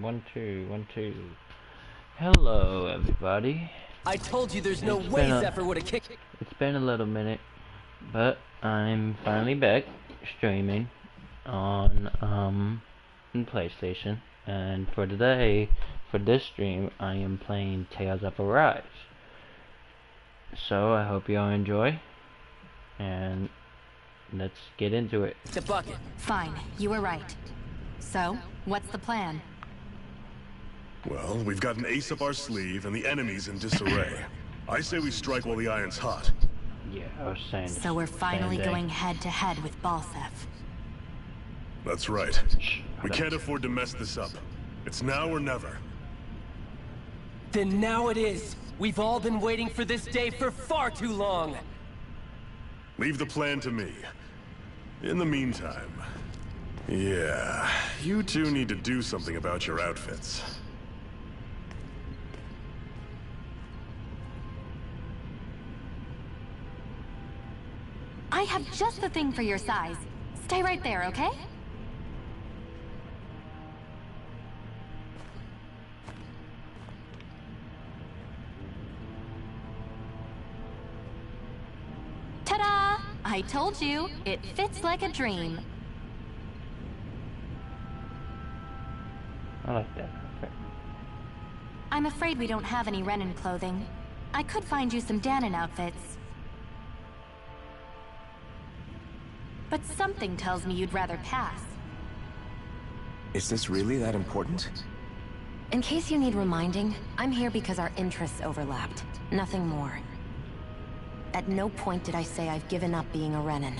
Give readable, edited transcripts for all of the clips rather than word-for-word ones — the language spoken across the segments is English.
1 2 1 2. Hello, everybody. I told you there's no way Zephyr would have kicked. It's been a little minute, but I'm finally back streaming on PlayStation. And for today, for this stream, I am playing Tales of Arise. So I hope you all enjoy, and let's get into it. The bucket. Fine, you were right. So, what's the plan? Well, we've got an ace up our sleeve, and the enemy's in disarray. I say we strike while the iron's hot. Yeah, I was saying. So we're finally going head-to-head with Balsef. That's right. We can't afford to mess this up. It's now or never. Then now it is. We've all been waiting for this day for far too long. Leave the plan to me. In the meantime... yeah, you two need to do something about your outfits. I have just the thing for your size. Stay right there, okay? Ta-da! I told you, it fits like a dream. I like that. Okay. I'm afraid we don't have any Renin clothing. I could find you some Danon outfits. But something tells me you'd rather pass. Is this really that important? In case you need reminding, I'm here because our interests overlapped. Nothing more. At no point did I say I've given up being a Renin.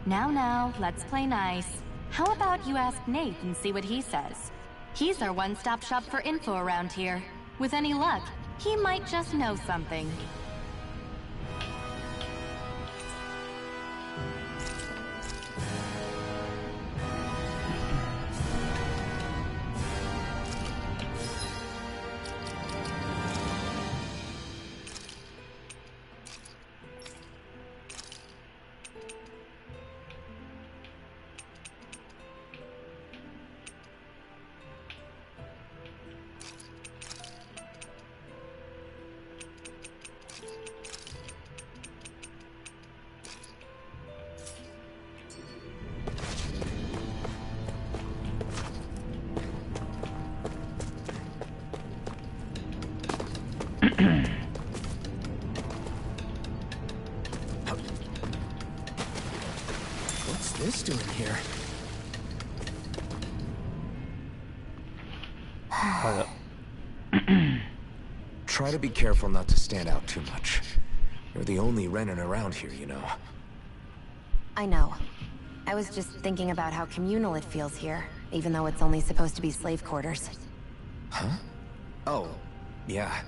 Now, let's play nice. How about you ask Nate and see what he says? He's our one-stop shop for info around here. With any luck, he might just know something. What's this doing here? Hold up. Try to be careful not to stand out too much. You're the only Renin around here, you know. I know. I was just thinking about how communal it feels here, even though it's only supposed to be slave quarters. Huh? Oh, yeah.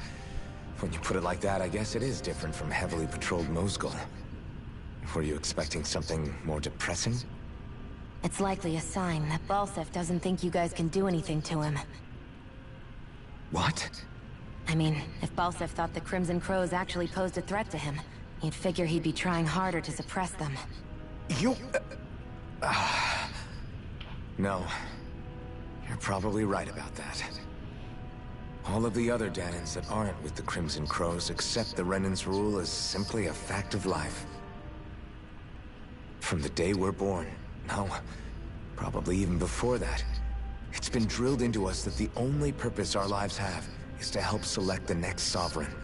When you put it like that, I guess it is different from heavily patrolled Mosgul. Were you expecting something more depressing? It's likely a sign that Balsef doesn't think you guys can do anything to him. What? I mean, if Balsef thought the Crimson Crows actually posed a threat to him, you'd figure he'd be trying harder to suppress them. You... No. You're probably right about that. All of the other Danons that aren't with the Crimson Crows accept the Renin's rule as simply a fact of life. From the day we're born, no, probably even before that, it's been drilled into us that the only purpose our lives have is to help select the next sovereign.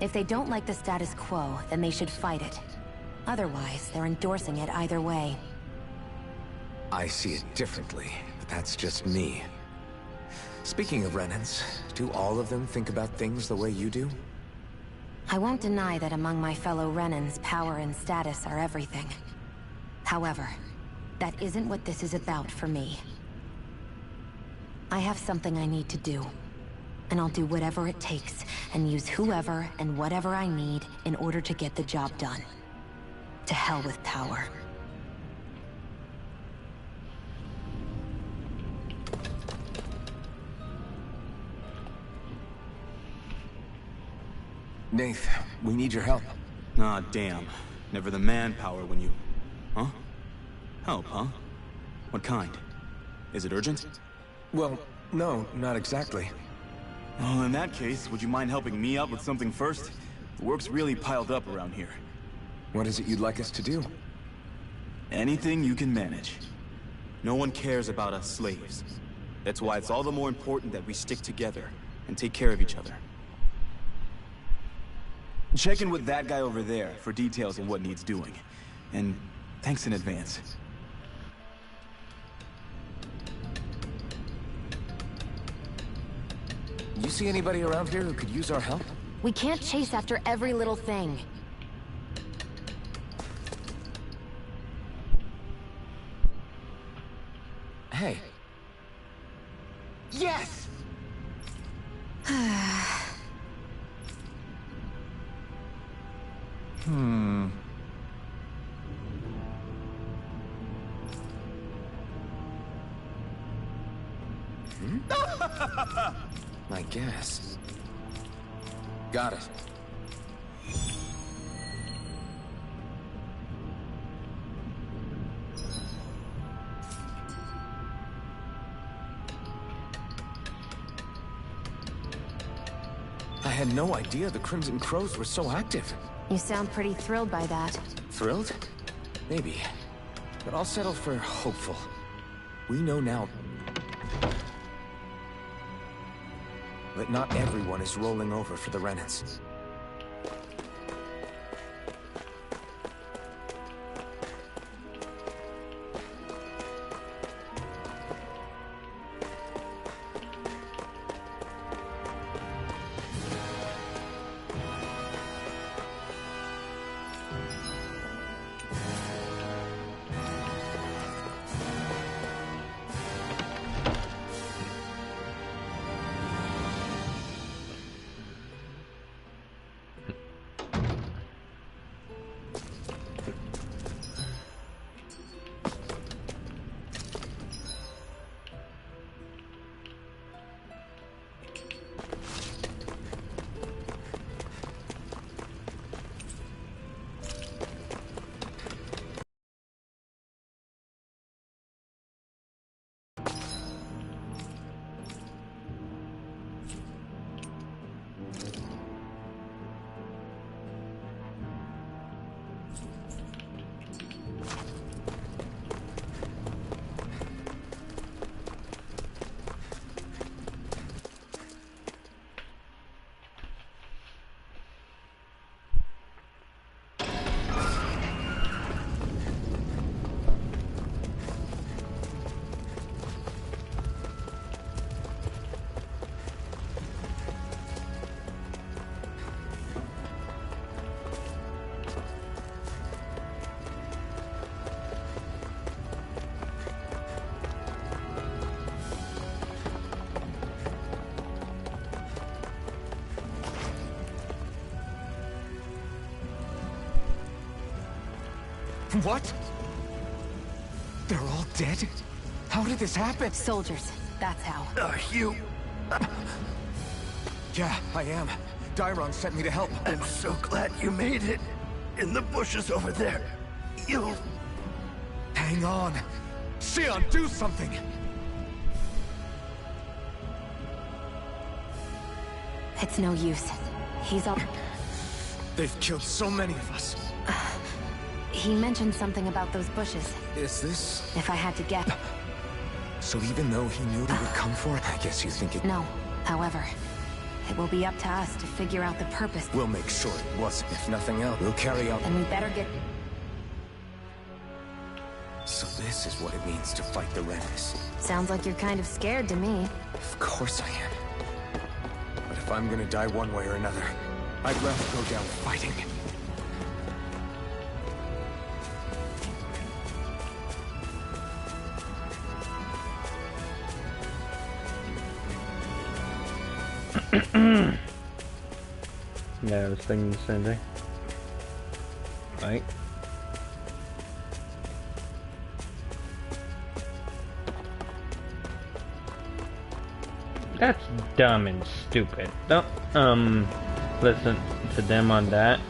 If they don't like the status quo, then they should fight it. Otherwise, they're endorsing it either way. I see it differently, but that's just me. Speaking of Renins, do all of them think about things the way you do? I won't deny that among my fellow Renins, power and status are everything. However, that isn't what this is about for me. I have something I need to do, and I'll do whatever it takes, and use whoever and whatever I need in order to get the job done. To hell with power. Nath, we need your help. Ah, damn. Never the manpower when you... Huh? Help, huh? What kind? Is it urgent? Well, No, not exactly. Well, in that case, would you mind helping me out with something first? The work's really piled up around here. What is it you'd like us to do? Anything you can manage. No one cares about us slaves. That's why it's all the more important that we stick together and take care of each other. Check in with that guy over there for details on what needs doing. And thanks in advance. You see anybody around here who could use our help? We can't chase after every little thing. Hey. Yes! I guess. Got it. I had no idea the Crimson Crows were so active. You sound pretty thrilled by that. Thrilled? Maybe. But I'll settle for hopeful. We know now that not everyone is rolling over for the Renans. What? They're all dead? How did this happen? Soldiers, that's how. You... Yeah, I am. Dairon sent me to help. I'm so glad you made it. In the bushes over there. You'll... Hang on. Sion, do something! It's no use. He's all... They've killed so many of us. He mentioned something about those bushes. Is this... If I had to guess... So even though he knew they would come for it, I guess you think it... No. However, it will be up to us to figure out the purpose. We'll make sure it wasn't. If nothing else, we'll carry out... Then we better get... So this is what it means to fight the Renans. Sounds like you're kind of scared to me. Of course I am. But if I'm gonna die one way or another, I'd rather go down fighting. Yeah, I was thinking the same thing. Right? That's dumb and stupid. Don't, listen to them on that.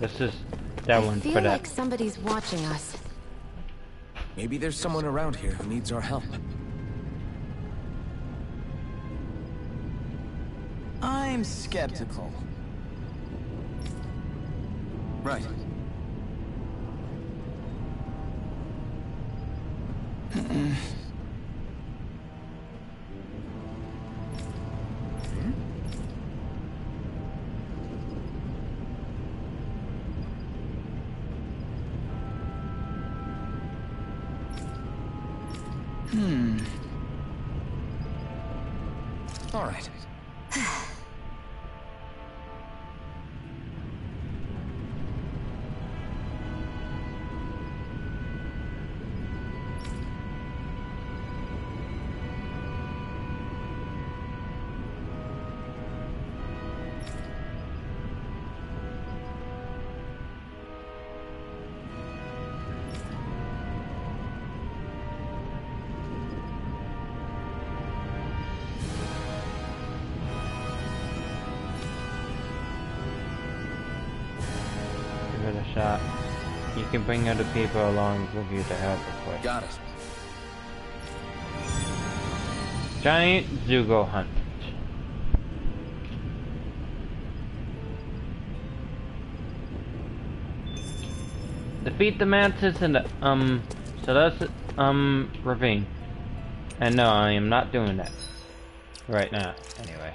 This is that one I for feel that. like somebody's watching us. Maybe there's someone around here who needs our help. I'm skeptical. Right. All right. Give it a shot. You can bring other people along with you to help, of course. Got it. Giant Zugo hunt. Defeat the mantis in the Celeste ravine. And no, I am not doing that right now. Anyway.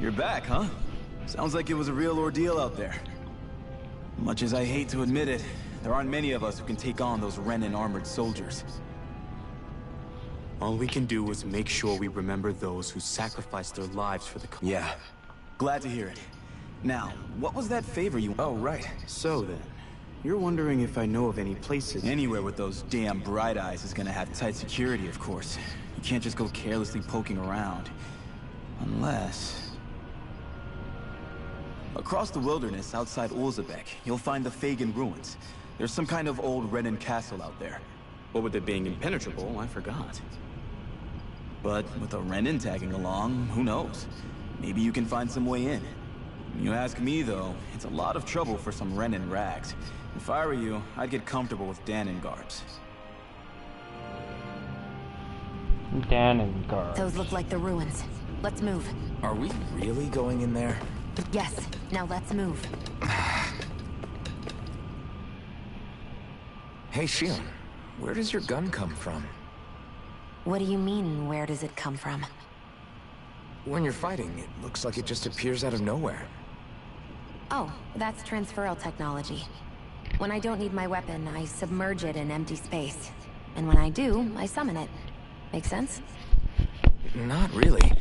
You're back, huh? Sounds like it was a real ordeal out there. Much as I hate to admit it, there aren't many of us who can take on those Renin armored soldiers. All we can do is make sure we remember those who sacrificed their lives for the cause. Yeah. Glad to hear it. Now, what was that favor you... Oh, right. So then, you're wondering if I know of any places... Anywhere with those damn bright eyes is gonna have tight security, of course. You can't just go carelessly poking around. Unless... Across the wilderness outside Ulzebek, you'll find the Fagin ruins. There's some kind of old Renin castle out there. But with it being impenetrable, I forgot. But with a Renin tagging along, who knows? Maybe you can find some way in. You ask me, though, it's a lot of trouble for some Renin rags. If I were you, I'd get comfortable with Danin guards. Danin guards. Those look like the ruins. Let's move. Are we really going in there? Yes. Now let's move. Hey, Shion. Where does your gun come from? What do you mean, where does it come from? When you're fighting, it looks like it just appears out of nowhere. Oh, that's transferal technology. When I don't need my weapon, I submerge it in empty space. And when I do, I summon it. Make sense? Not really,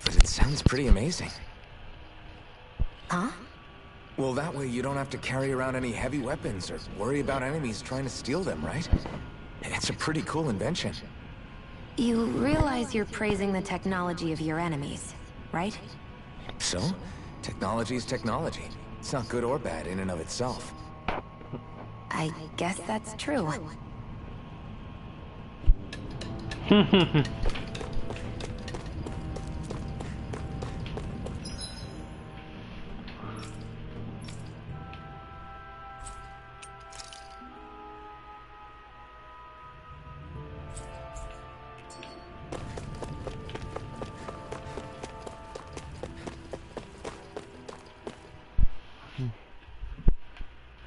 but it sounds pretty amazing. Huh? Well, that way you don't have to carry around any heavy weapons or worry about enemies trying to steal them, right? It's a pretty cool invention. You realize you're praising the technology of your enemies, right? So? Technology's technology. It's not good or bad in and of itself. I guess that's true.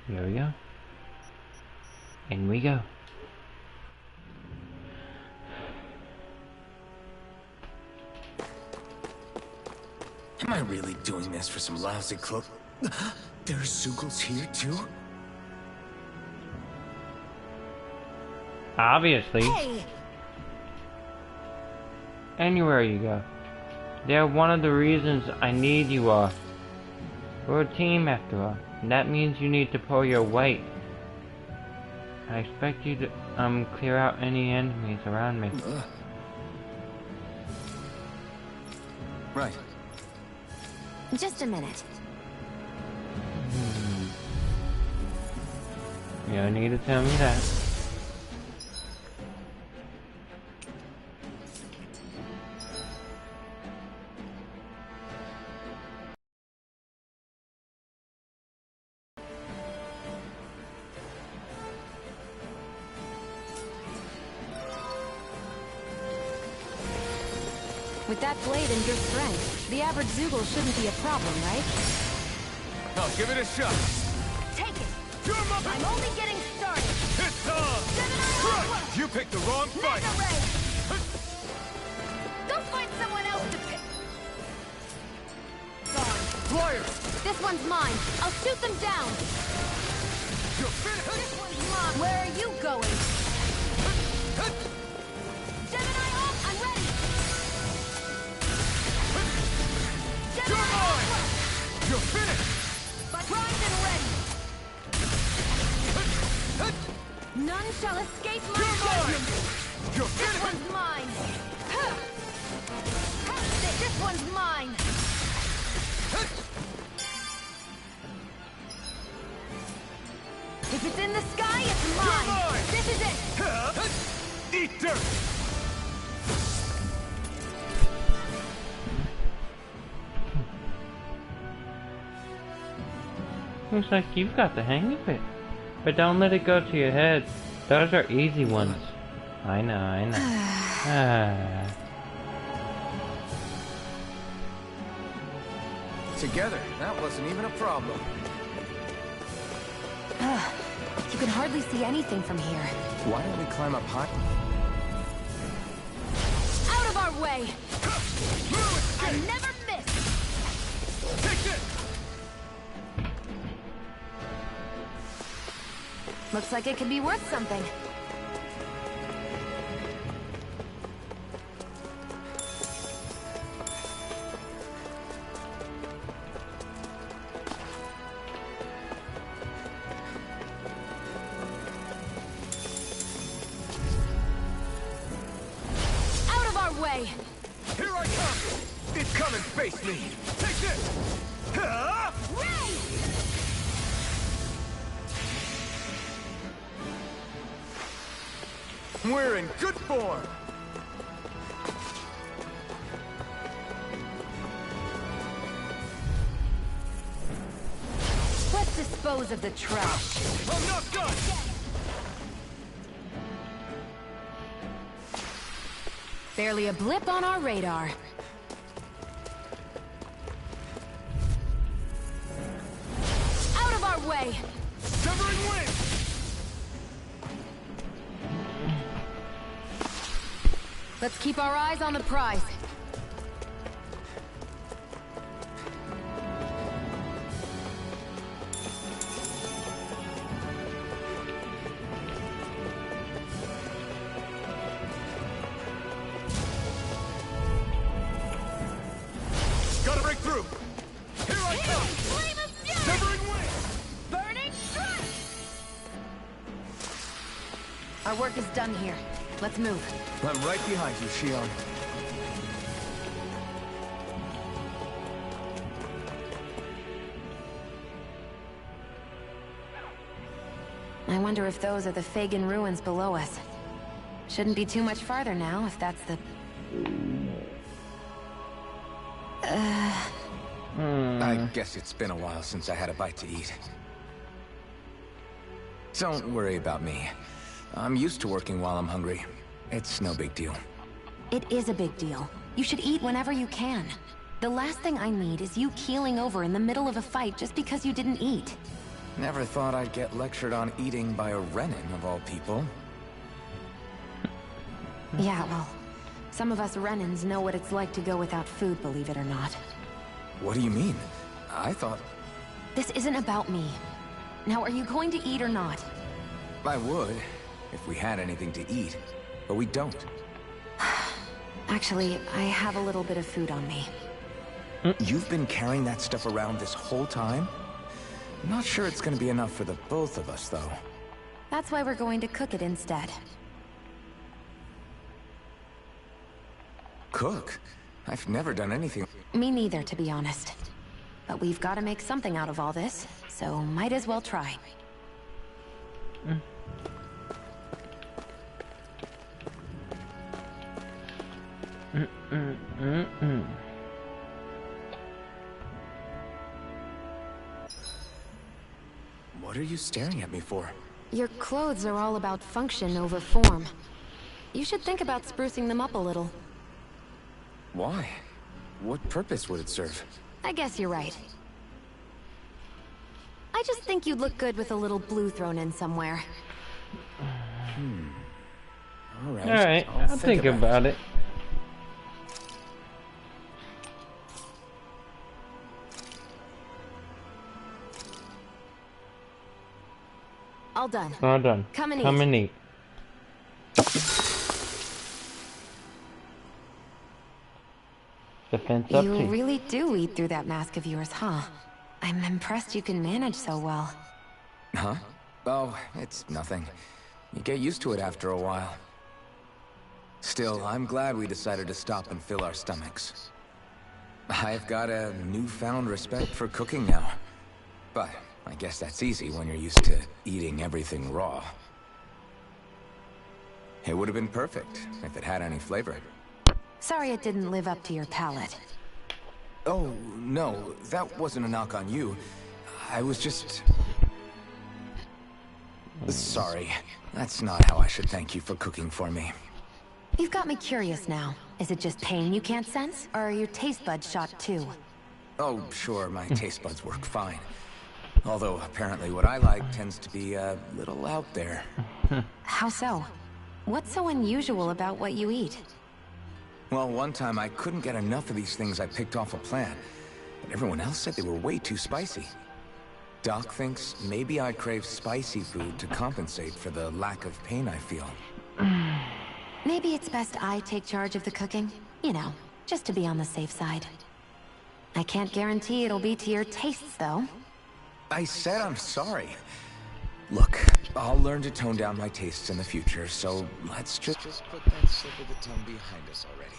Here we go. In we go. Am I really doing this for some lousy cloak? There's Zugals here too? Obviously. Hey! Anywhere you go. They're one of the reasons I need you all. We're a team after all. And that means you need to pull your weight. I expect you to clear out any enemies around me. Right. Just a minute. You don't need to tell me that. With that blade and your strength, the average Zoogle shouldn't be a problem, right? I'll give it a shot. Take it! You're my... I'm only getting started! It's on! Right. You picked the wrong fight! Mega Ray! Go find someone else to pick! Gone. Flyer! This one's mine. I'll shoot them down! You're finished! This one's mine! Where are you going? Gemini off! I'm ready! You're mine! You're finished! Primed and ready! None shall escape my You're mine! judgment! You're This finished! one's mine! This one's mine! If it's in the sky, it's You're mine! mine! This is it! Eat dirt! Looks like you've got the hang of it. But don't let it go to your head. Those are easy ones. I know, I know. Ah. Together, that wasn't even a problem. You can hardly see anything from here. Why don't we climb up high? Out of our way! I never miss! Take this! Looks like it could be worth something. Out of our way! Here I come! It come and face me! Take this! Ha! We're in good form! Let's dispose of the trash. I'm not done! Barely a blip on our radar. Out of our way! Severing wind! Let's keep our eyes on the prize. Gotta break through! Here I come! Flame of fury! Severing wind! Burning strike! Our work is done here. Let's move. I'm right behind you, Shion. I wonder if those are the Fagin ruins below us. Shouldn't be too much farther now, if that's the... I guess it's been a while since I had a bite to eat. Don't worry about me. I'm used to working while I'm hungry. It's no big deal. It is a big deal. You should eat whenever you can. The last thing I need is you keeling over in the middle of a fight just because you didn't eat. Never thought I'd get lectured on eating by a Renin, of all people. Yeah, well, some of us Renins know what it's like to go without food, believe it or not. What do you mean? I thought... This isn't about me. Now, are you going to eat or not? I would, if we had anything to eat. But we don't. Actually, I have a little bit of food on me. You've been carrying that stuff around this whole time? Not sure it's gonna be enough for the both of us, though. That's why we're going to cook it instead. Cook? I've never done anything... Me neither, to be honest. But we've got to make something out of all this, so might as well try. What are you staring at me for? Your clothes are all about function over form. You should think about sprucing them up a little. Why? What purpose would it serve? I guess you're right. I just think you'd look good with a little blue thrown in somewhere. Alright, I'll think about it. All done. All done. Come and Come eat. and eat. Defense up You to really do eat through that mask of yours, huh? I'm impressed you can manage so well. Huh? Oh, it's nothing. You get used to it after a while. Still, I'm glad we decided to stop and fill our stomachs. I've got a newfound respect for cooking now. But I guess that's easy when you're used to eating everything raw. It would have been perfect if it had any flavor. Sorry it didn't live up to your palate. Oh, no, that wasn't a knock on you. I was just... Sorry. That's not how I should thank you for cooking for me. You've got me curious now. Is it just pain you can't sense, or are your taste buds shot too? Oh, sure, my taste buds work fine. Although, apparently what I like tends to be a little out there. How so? What's so unusual about what you eat? Well, one time I couldn't get enough of these things I picked off a plant, but everyone else said they were way too spicy. Doc thinks maybe I crave spicy food to compensate for the lack of pain I feel. Maybe it's best I take charge of the cooking. You know, just to be on the safe side. I can't guarantee it'll be to your tastes, though. I said I'm sorry. Look, I'll learn to tone down my tastes in the future, so let's just put that slip of the tongue behind us already.